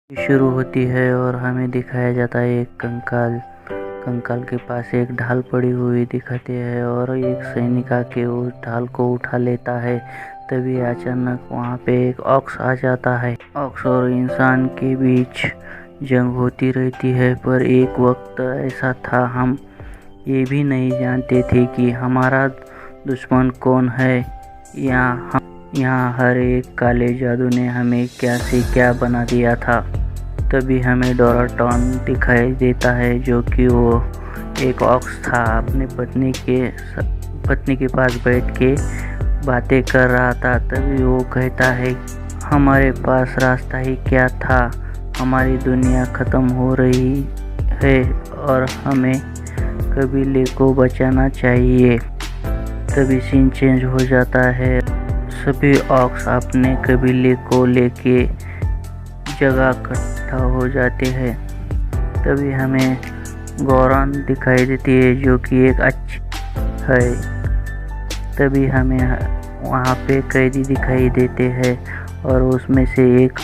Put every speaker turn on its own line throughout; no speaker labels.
शुरू होती है और हमें दिखाया जाता है एक कंकाल। कंकाल के पास एक ढाल पड़ी हुई दिखाती है और एक सैनिक आके उस ढाल को उठा लेता है। तभी अचानक वहाँ पे एक ऑक्स आ जाता है। ऑक्स और इंसान के बीच जंग होती रहती है, पर एक वक्त ऐसा था हम ये भी नहीं जानते थे कि हमारा दुश्मन कौन है। यहाँ हर एक काले जादू ने हमें क्या से क्या बना दिया था। तभी हमें डोराटॉन दिखाई देता है, जो कि वो एक ऑक्स था। अपने पत्नी के पास बैठ के बातें कर रहा था। तभी वो कहता है, हमारे पास रास्ता ही क्या था, हमारी दुनिया ख़त्म हो रही है और हमें कबीले को बचाना चाहिए। तभी सीन चेंज हो जाता है। सभी ऑक्स अपने कबीले को लेके जगह इकट्ठा हो जाते हैं। तभी हमें गौरान दिखाई देती है, जो कि एक अच्छी है। तभी हमें वहाँ पे कैदी दिखाई देते हैं और उसमें से एक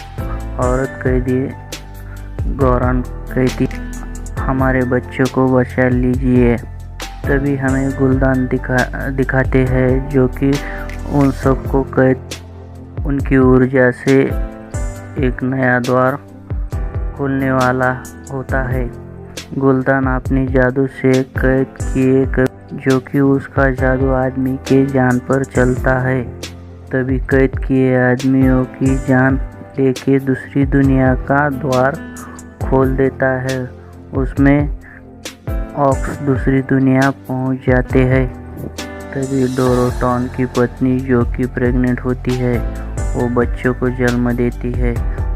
औरत कैदी गौरान कहती, हमारे बच्चों को बचा लीजिए। तभी हमें गुलदान दिखाते हैं, जो कि उन सबको कैद उनकी ऊर्जा से एक नया द्वार खोलने वाला होता है। गुलदान अपनी जादू से कैद किए, जो कि उसका जादू आदमी के जान पर चलता है। तभी कैद किए आदमियों की जान लेके दूसरी दुनिया का द्वार खोल देता है। उसमें ऑक्स दूसरी दुनिया पहुंच जाते हैं। तभी डोराटॉन की पत्नी, जो कि प्रेग्नेंट होती है, वो बच्चों को जन्म देती है।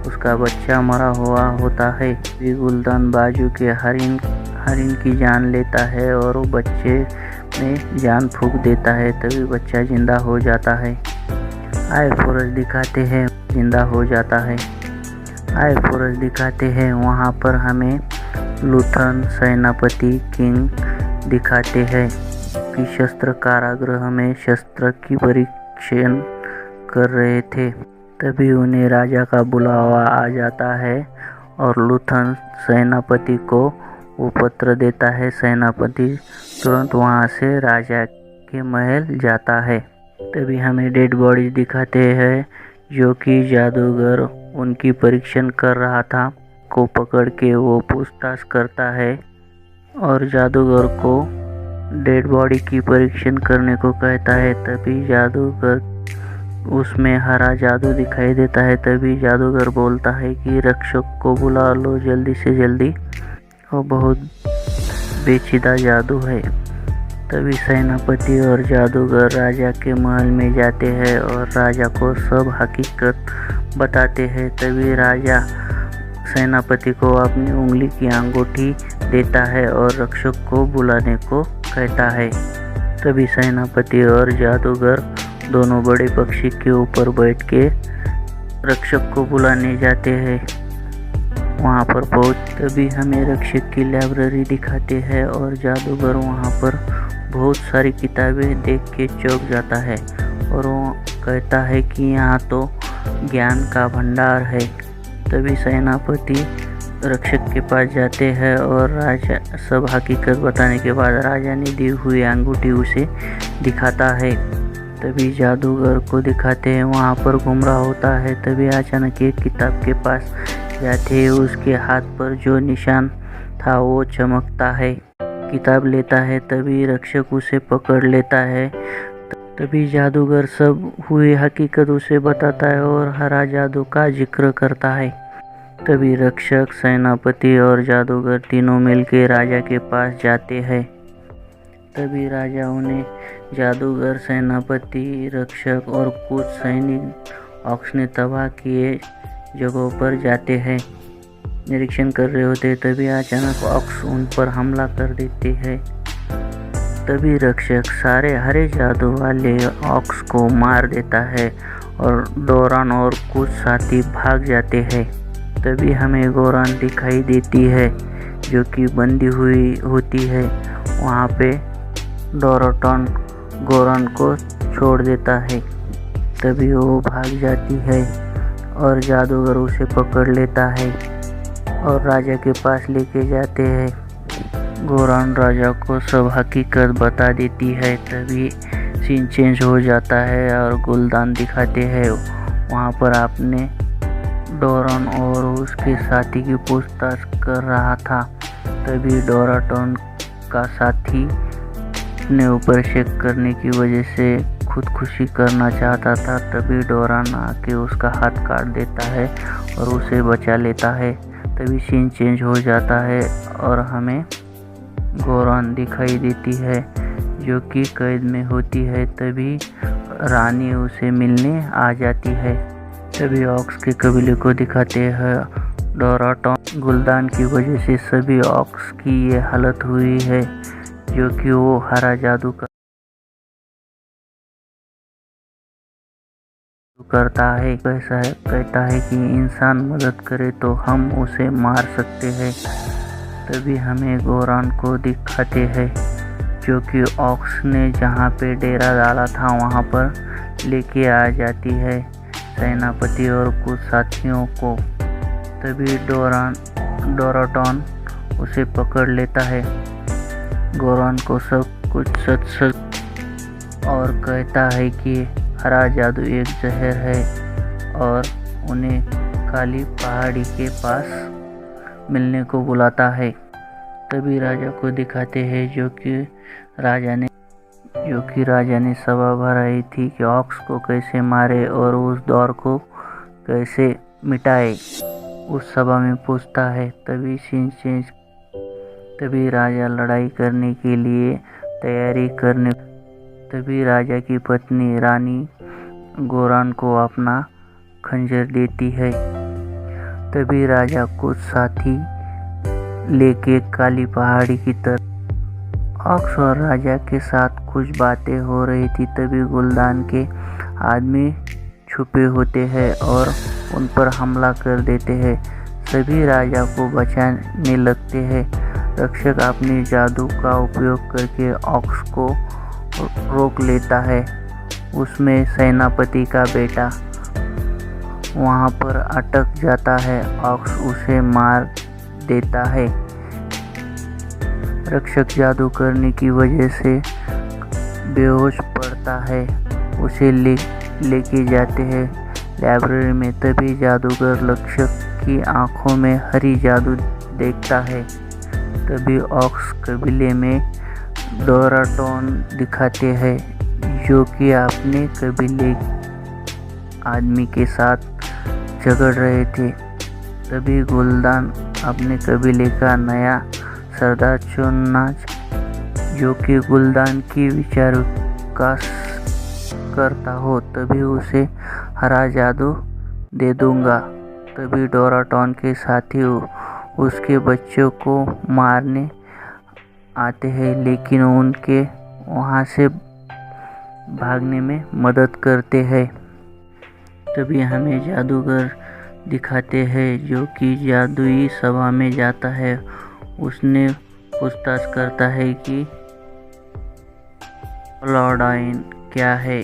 उसका बच्चा मरा हुआ होता है। भी गुलदान बाजू के हरिन की जान लेता है और वो बच्चे में जान फूंक देता है। तभी बच्चा जिंदा हो जाता है। आय फोरस दिखाते हैं, जिंदा हो जाता है। आय फोरस दिखाते हैं। वहाँ पर हमें लूथन सेनापति किंग दिखाते हैं कि शस्त्र कारागृह में शस्त्र की परीक्षण कर रहे थे। तभी उन्हें राजा का बुलावा आ जाता है और लूथन सेनापति को वो पत्र देता है। सेनापति तुरंत वहाँ से राजा के महल जाता है। तभी हमें डेड बॉडी दिखाते हैं, जो कि जादूगर उनकी परीक्षण कर रहा था को पकड़ के वो पूछताछ करता है और जादूगर को डेड बॉडी की परीक्षण करने को कहता है। तभी जादूगर उसमें हरा जादू दिखाई देता है। तभी जादूगर बोलता है कि रक्षक को बुला लो जल्दी से जल्दी, वो बहुत पेचीदा जादू है। तभी सेनापति और जादूगर राजा के महल में जाते हैं और राजा को सब हकीकत बताते हैं। तभी राजा सेनापति को अपनी उंगली की अंगूठी देता है और रक्षक को बुलाने को कहता है। तभी सेनापति और जादूगर दोनों बड़े पक्षी के ऊपर बैठ के रक्षक को बुलाने जाते हैं। वहाँ पर तभी हमें रक्षक की लाइब्रेरी दिखाते हैं और जादूगर वहाँ पर बहुत सारी किताबें देख के चौंक जाता है और वो कहता है कि यहाँ तो ज्ञान का भंडार है। तभी सेनापति रक्षक के पास जाते हैं और राजा सब हकीकत बताने के बाद राजा ने दी हुई अंगूठी उसे दिखाता है। तभी जादूगर को दिखाते हैं, वहाँ पर घूम रहा होता है। तभी अचानक एक किताब के पास जाते हैं, उसके हाथ पर जो निशान था वो चमकता है। किताब लेता है। तभी रक्षक उसे पकड़ लेता है। तभी जादूगर सब हुई हकीकत उसे बताता है और हरा जादू का जिक्र करता है। तभी रक्षक, सेनापति और जादूगर तीनों मिलकर राजा के पास जाते हैं। तभी राजा उन्हें जादूगर, सेनापति, रक्षक और कुछ सैनिक ऑक्स ने तबाह किए जगहों पर जाते हैं, निरीक्षण कर रहे होते। तभी अचानक ऑक्स उन पर हमला कर देते हैं। तभी रक्षक सारे हरे जादू वाले ऑक्स को मार देता है और डोरान और कुछ साथी भाग जाते हैं। तभी हमें गौरान दिखाई देती है, जो कि बंदी हुई होती है। वहाँ पे डोराटॉन गौरान को छोड़ देता है। तभी वो भाग जाती है और जादूगर उसे पकड़ लेता है। और राजा के पास लेके जाते हैं। गोरान राजा को सब हकीकत बता देती है। तभी सीन चेंज हो जाता है और गुलदान दिखाते हैं। वहाँ पर आपने डोरन और उसके साथी की पूछताछ कर रहा था। तभी डोराटोन का साथी अपने ऊपर शेक करने की वजह से खुदकुशी करना चाहता था। तभी डोरान आके उसका हाथ काट देता है और उसे बचा लेता है। तभी सीन चेंज हो जाता है और हमें गोरान दिखाई देती है जो कि कैद में होती है। तभी रानी उसे मिलने आ जाती है। तभी ऑक्स के कबीले को दिखाते हैं। डोराटोन गुलदान की वजह से सभी ऑक्स की ये हालत हुई है जो कि वो हरा जादू करता है। कहता है कि इंसान मदद करे तो हम उसे मार सकते हैं। तभी हमें गोरान को दिखाते हैं जो कि ऑक्स ने जहाँ पे डेरा डाला था वहाँ पर लेके आ जाती है सेनापति और कुछ साथियों को। तभी डोराटोन उसे पकड़ लेता है। गोरान को सब कुछ सच और कहता है कि हरा जादू एक जहर है और उन्हें काली पहाड़ी के पास मिलने को बुलाता है। तभी राजा को दिखाते हैं जो कि राजा ने सभा भराई थी कि ऑक्स को कैसे मारे और उस दौर को कैसे मिटाए। उस सभा में पूछता है। तभी राजा लड़ाई करने के लिए तैयारी करने। तभी राजा की पत्नी रानी गोरान को अपना खंजर देती है। तभी राजा कुछ साथी लेके काली पहाड़ी की तरफ। ऑक्स और राजा के साथ कुछ बातें हो रही थी। तभी गुलदान के आदमी छुपे होते हैं और उन पर हमला कर देते हैं। सभी राजा को बचाने लगते हैं। रक्षक अपने जादू का उपयोग करके ऑक्स को रोक लेता है। उसमें सेनापति का बेटा वहाँ पर अटक जाता है। ऑक्स उसे मार देता है। रक्षक जादू करने की वजह से बेहोश पड़ता है। उसे लेके जाते हैं लाइब्रेरी में। तभी जादूगर रक्षक की आंखों में हरी जादू देखता है। तभी ऑक्स कबीले में डोराटोन दिखाते हैं जो कि अपने कबीले आदमी के साथ झगड़ रहे थे। तभी गुलदान अपने कबीले का नया सरदार चुनना जो कि गुलदान की विचारों का करता हो। तभी उसे हरा जादू दे दूंगा। तभी डोराटोन के साथी उसके बच्चों को मारने आते हैं लेकिन उनके वहाँ से भागने में मदद करते हैं। तभी हमें जादूगर दिखाते हैं जो कि जादुई सभा में जाता है। उसने पूछताछ करता है कि लॉर्डाइन क्या है।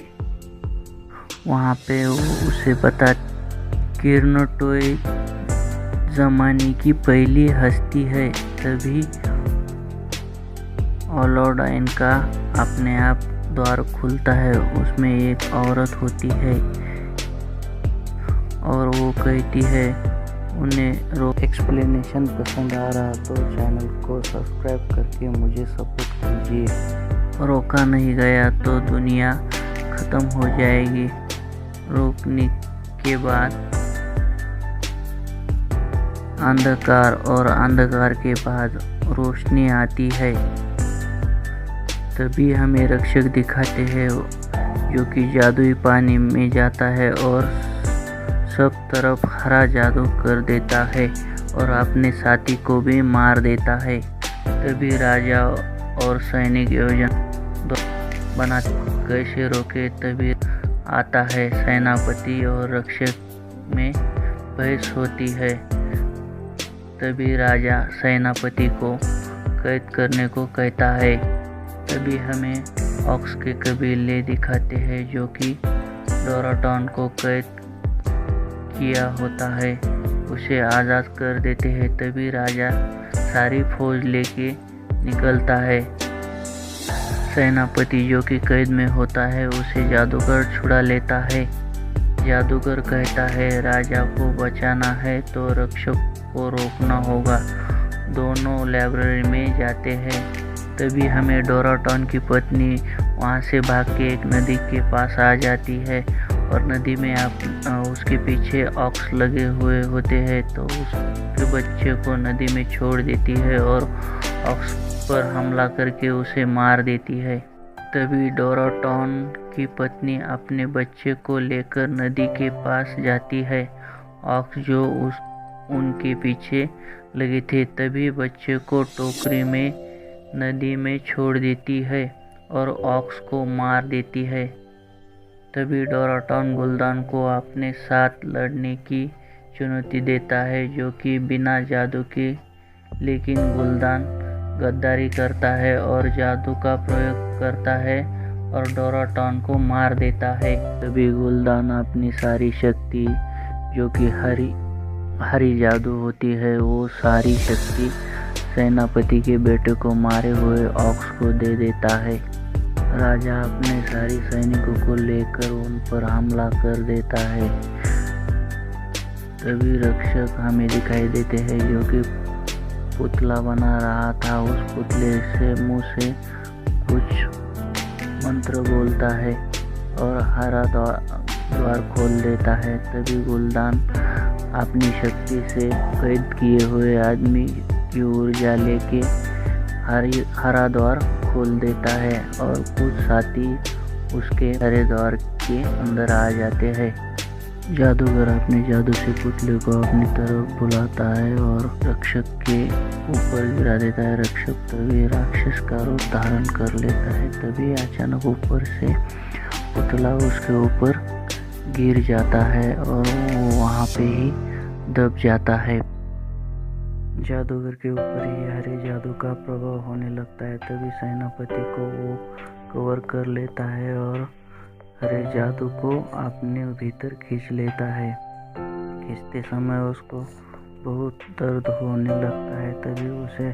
वहाँ पे वो उसे बता किर्नटोय ज़माने की पहली हस्ती है। तभी ओलोडाइन का अपने आप द्वार खुलता है। उसमें एक औरत होती है और वो कहती है उन्हें एक्सप्लेनेशन पसंद आ रहा तो चैनल को सब्सक्राइब करके मुझे सपोर्ट कीजिए। रोका नहीं गया तो दुनिया ख़त्म हो जाएगी। रोकने के बाद अंधकार और अंधकार के बाद रोशनी आती है। तभी हमें रक्षक दिखाते हैं जो कि जादुई पानी में जाता है और सब तरफ हरा जादू कर देता है और अपने साथी को भी मार देता है। तभी राजा और सैनिक योजना बना कैसे रोके। तभी आता है सेनापति और रक्षक में बहस होती है। तभी राजा सेनापति को कैद करने को कहता है। तभी हमें ऑक्स के कबीले दिखाते हैं जो कि डोराटोन को कैद किया होता है। उसे आज़ाद कर देते हैं। तभी राजा सारी फौज लेके निकलता है। सेनापति जो कि कैद में होता है उसे जादूगर छुड़ा लेता है। जादूगर कहता है राजा को बचाना है तो रक्षक को रोकना होगा। दोनों लाइब्रेरी में जाते हैं। तभी हमें डोराटॉन की पत्नी वहाँ से भाग के एक नदी के पास आ जाती है और नदी में उसके पीछे ऑक्स लगे हुए होते हैं तो उसके बच्चे को नदी में छोड़ देती है और ऑक्स पर हमला करके उसे मार देती है। तभी डोराटॉन की पत्नी अपने बच्चे को लेकर नदी के पास जाती है। ऑक्स जो उनके पीछे लगे थे तभी बच्चे को टोकरी में नदी में छोड़ देती है और ऑक्स को मार देती है। तभी डोराटॉन गुलदान को अपने साथ लड़ने की चुनौती देता है जो कि बिना जादू के, लेकिन गुलदान गद्दारी करता है और जादू का प्रयोग करता है और डोराटॉन को मार देता है। तभी गुलदान अपनी सारी शक्ति जो कि हरी जादू होती है वो सारी शक्ति सेनापति के बेटे को मारे हुए ऑक्स को दे देता है। राजा अपने सारी सैनिकों को लेकर उन पर हमला कर देता है। तभी रक्षक हमें दिखाई देते हैं जो कि पुतला बना रहा था। उस पुतले से मुंह से कुछ मंत्र बोलता है और हरा द्वार खोल देता है। तभी गुलदान अपनी शक्ति से कैद किए हुए आदमी की ऊर्जा लेके हरा द्वार खोल देता है और कुछ साथी उसके हरे द्वार के अंदर आ जाते हैं। जादूगर अपने जादू से पुतले को अपनी तरफ बुलाता है और रक्षक के ऊपर गिरा देता है। रक्षक तभी राक्षस का रूप धारण कर लेता है। तभी अचानक ऊपर से पुतला उसके ऊपर गिर जाता है और वो वहाँ पे ही दब जाता है। जादूगर के ऊपर ही हरे जादू का प्रभाव होने लगता है। तभी सेनापति को वो कवर कर लेता है और हरे जादू को अपने भीतर खींच लेता है। खींचते समय उसको बहुत दर्द होने लगता है। तभी उसे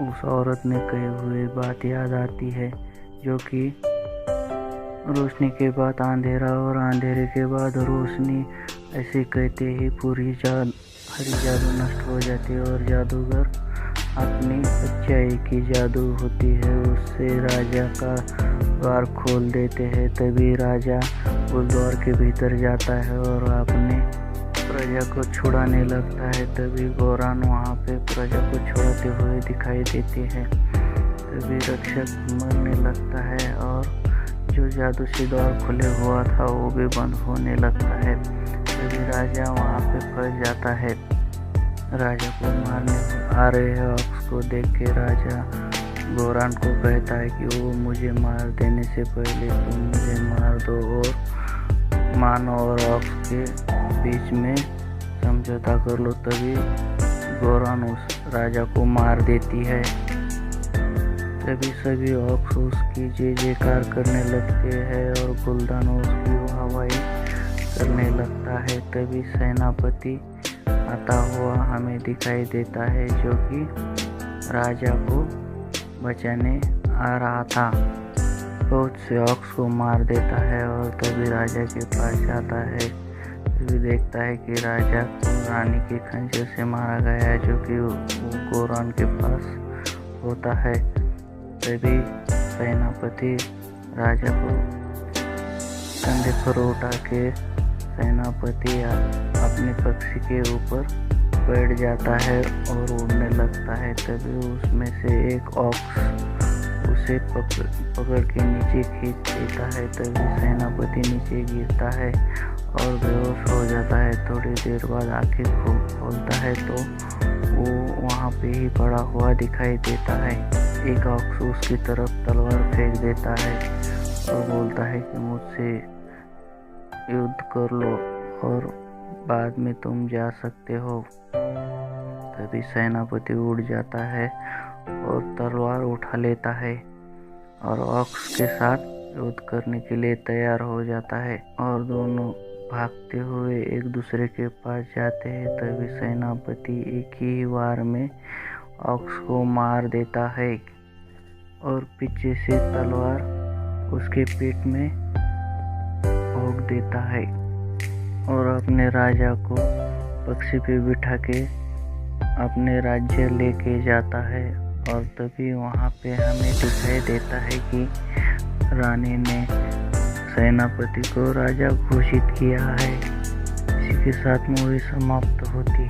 उस औरत ने कही हुई बात याद आती है जो कि रोशनी के बाद अंधेरा और अंधेरे के बाद रोशनी, ऐसे कहते ही पूरी हरी जादू नष्ट हो जाती है और जादूगर अपनी अच्छाई की जादू होती है उससे राजा का द्वार खोल देते हैं। तभी राजा उस द्वार के भीतर जाता है और अपने प्रजा को छुड़ाने लगता है। तभी गोरान वहाँ पे प्रजा को छुड़ाते हुए दिखाई देते हैं। तभी रक्षक मरने लगता है और जो जादू से द्वार खुले हुआ था वो भी बंद होने लगता है। तभी राजा वहाँ पे फंस जाता है। राजा को मारने आ रहे ऑक्स को देख के राजा गोरान को कहता है कि वो मुझे मार देने से पहले तुम मुझे मार दो और मानो और ऑक्स के बीच में समझौता कर लो। तभी गोरान उस राजा को मार देती है। तभी सभी ऑक्स उसकी जय जयकार करने लगते हैं और गुलदान उसकी वाहवाही करने लगता है। तभी सेनापति आता हुआ हमें दिखाई देता है जो कि राजा को बचाने आ रहा था। बहुत से ऑक्स को मार देता है और तभी राजा के पास जाता है। तभी देखता है कि राजा को रानी के खंजर से मारा गया है जो कि वो गोरान के पास होता है। तभी सेनापति राजा को कंधे पर उठा के सेनापति अपने पक्षी के ऊपर बैठ जाता है और उड़ने लगता है। तभी उसमें से एक ऑक्स उसे पकड़ के नीचे खींच देता है। तभी सेनापति नीचे गिरता है और बेहोश हो जाता है। थोड़ी देर बाद आंखें खोलता है तो वो वहाँ पे ही पड़ा हुआ दिखाई देता है। एक ऑक्स उसकी तरफ तलवार फेंक देता है और बोलता है कि मुझसे युद्ध कर लो और बाद में तुम जा सकते हो। तभी सेनापति उड़ जाता है और तलवार उठा लेता है और ऑक्स के साथ युद्ध करने के लिए तैयार हो जाता है और दोनों भागते हुए एक दूसरे के पास जाते हैं, तभी सेनापति एक ही वार में ऑक्स को मार देता है और पीछे से तलवार उसके पेट में भोंक देता है और अपने राजा को पक्षी पे बिठा के अपने राज्य लेके जाता है। और तभी वहाँ पे हमें दिखाई देता है कि रानी ने सेनापति को राजा घोषित किया है। इसी के साथ मूवी समाप्त होती है।